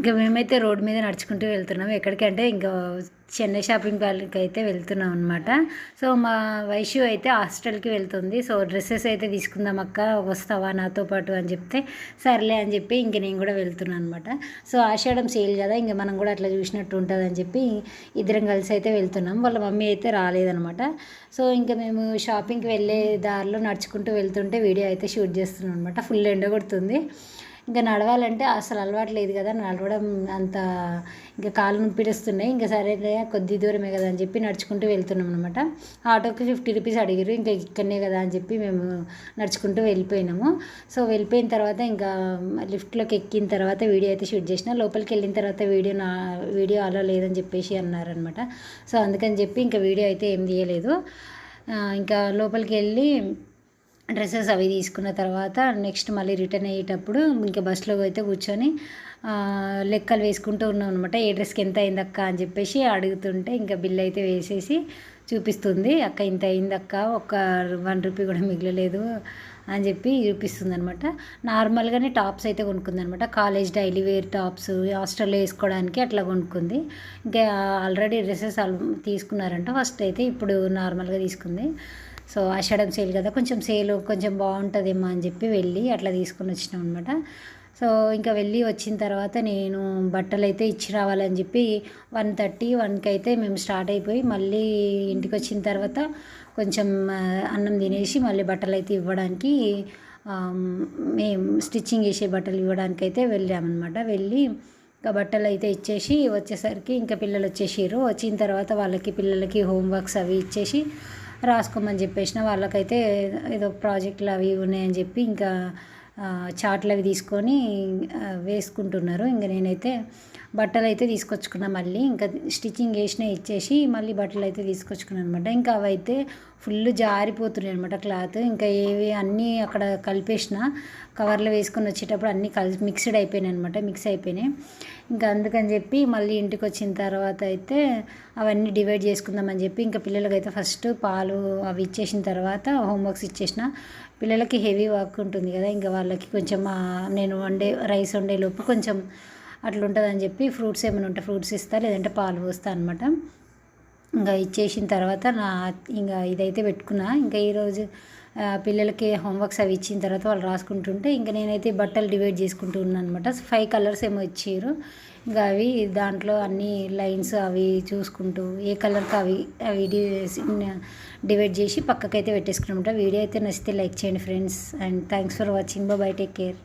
ఇంకా మేమైతే రోడ్డు మీద నడుచుకుంటూ వెళ్తున్నాం. ఎక్కడికంటే ఇంకా చెన్నై షాపింగ్ మాల్‌కి అయితే వెళ్తున్నాం అనమాట. సో, మా వైషు అయితే హాస్టల్‌కి వెళ్తుంది. సో, డ్రెసెస్ అయితే తీసుకుందాం అక్క, వస్తావా నాతో పాటు అని చెప్తే, సర్లే అని చెప్పి ఇంక నేను కూడా వెళ్తున్నాను అనమాట. సో, ఆషాఢం సేల్ కదా, ఇంక మనం కూడా అట్లా చూసినట్టు ఉంటుందని చెప్పి ఇద్దరం కలిసి అయితే వెళ్తున్నాం. వాళ్ళ మమ్మీ అయితే రాలేదనమాట. సో, ఇంకా మేము షాపింగ్కి వెళ్ళే దారిలో నడుచుకుంటూ వెళ్తుంటే వీడియో అయితే షూట్ చేస్తున్నాం అనమాట. ఫుల్ ఎండ కొడుతుంది. ఇంకా నడవాలంటే అసలు అలవాటు లేదు కదా, నడవడం అంత ఇంకా కాళ్ళు నొప్పిస్తున్నాయి. ఇంకా సరే కొద్ది దూరమే కదా అని చెప్పి నడుచుకుంటూ వెళ్తున్నాం అనమాట. ఆటోకి 50 రూపీస్ అడిగారు. ఇంకా ఇక్కడనే కదా అని చెప్పి మేము నడుచుకుంటూ వెళ్ళిపోయినాము. సో, వెళ్ళిపోయిన తర్వాత ఇంకా లిఫ్ట్లోకి ఎక్కిన తర్వాత వీడియో అయితే షూట్ చేసిన. లోపలికి వెళ్ళిన తర్వాత వీడియో అలో లేదని చెప్పేసి అన్నారనమాట. సో, అందుకని చెప్పి ఇంకా వీడియో అయితే ఏం తీయలేదు. ఇంకా లోపలికి వెళ్ళి డ్రెస్సెస్ అవి తీసుకున్న తర్వాత నెక్స్ట్ మళ్ళీ రిటర్న్ అయ్యేటప్పుడు ఇంకా బస్సులో అయితే కూర్చొని లెక్కలు వేసుకుంటూ ఉన్నాం అనమాట. ఏ డ్రెస్కి ఎంత అయింది అక్క అని చెప్పేసి అడుగుతుంటే ఇంకా బిల్ అయితే వేసేసి చూపిస్తుంది. అక్క ఇంత అయింది అక్క, ఒక్క 1 రూపీ కూడా మిగలలేదు అని చెప్పి చూపిస్తుంది అనమాట. నార్మల్గానే టాప్స్ అయితే కొనుక్కుంది అనమాట. కాలేజ్ డైలీ వేర్ టాప్స్ హాస్టల్లో వేసుకోవడానికి అట్లా కొనుక్కుంది. ఇంకా ఆల్రెడీ డ్రెస్సెస్ తీసుకున్నారంట ఫస్ట్ అయితే, ఇప్పుడు నార్మల్గా తీసుకుంది. సో, ఆషాఢం సేల్ కదా, కొంచెం సేల్ కొంచెం బాగుంటుందేమో అని చెప్పి వెళ్ళి అట్లా తీసుకొని వచ్చినాం అనమాట. సో, ఇంకా వెళ్ళి వచ్చిన తర్వాత నేను బట్టలు అయితే ఇచ్చి రావాలని చెప్పి 1:30, 1కి అయితే మేము స్టార్ట్ అయిపోయి మళ్ళీ ఇంటికి వచ్చిన తర్వాత కొంచెం అన్నం తినేసి మళ్ళీ బట్టలు అయితే ఇవ్వడానికి, మేము స్టిచ్చింగ్ చేసే బట్టలు ఇవ్వడానికి అయితే వెళ్ళామన్నమాట. వెళ్ళి ఇంకా బట్టలు అయితే ఇచ్చేసి వచ్చేసరికి ఇంకా పిల్లలు వచ్చేసారు. వచ్చిన తర్వాత పిల్లలకి హోంవర్క్స్ అవి ఇచ్చేసి రాసుకోమని చెప్పేసిన. వాళ్ళకైతే ఏదో ప్రాజెక్టులు అవి ఉన్నాయని చెప్పి ఇంకా చార్ట్లు అవి తీసుకొని వేసుకుంటున్నారు. ఇంకా నేనైతే బట్టలు అయితే తీసుకొచ్చుకున్నా. మళ్ళీ ఇంకా స్టిచ్చింగ్ చేసిన ఇచ్చేసి మళ్ళీ బట్టలు అయితే తీసుకొచ్చుకున్నాను అనమాట. ఇంకా అవైతే ఫుల్ జారిపోతున్నాయి అనమాట క్లాత్. ఇంకా ఏవి అన్నీ అక్కడ కలిపేసిన, కవర్లో వేసుకొని వచ్చేటప్పుడు అన్నీ మిక్స్డ్ అయిపోయినాయి అనమాట, మిక్స్ అయిపోయినాయి. ఇంకా అందుకని చెప్పి మళ్ళీ ఇంటికి వచ్చిన తర్వాత అయితే అవన్నీ డివైడ్ చేసుకుందామని చెప్పి ఇంకా పిల్లలకైతే ఫస్ట్ పాలు అవి ఇచ్చేసిన తర్వాత హోంవర్క్స్ ఇచ్చేసిన. పిల్లలకి హెవీ వర్క్ ఉంటుంది కదా, ఇంకా వాళ్ళకి కొంచెం నేను రైస్ వండేలోపు కొంచెం అట్లా ఉంటుందని చెప్పి ఫ్రూట్స్ ఏమైనా ఉంటే ఫ్రూట్స్ ఇస్తా, లేదంటే పాలు పోస్తా అనమాట. ఇంకా ఇచ్చేసిన తర్వాత ఇంకా ఇదైతే పెట్టుకున్నా. ఇంకా ఈరోజు పిల్లలకి హోంవర్క్స్ అవి ఇచ్చిన తర్వాత వాళ్ళు రాసుకుంటుంటే ఇంకా నేనైతే బట్టలు డివైడ్ చేసుకుంటూ ఉన్నాను అనమాట. 5 కలర్స్ ఏమో ఇచ్చారు. ఇంకా అవి దాంట్లో అన్ని లైన్స్ అవి చూసుకుంటూ ఏ కలర్కి అవి డివైడ్ చేసి పక్కకైతే పెట్టేసుకున్నమాట. వీడియో అయితే నచ్చితే లైక్ చేయండి friends, and thanks for watching. By, take care.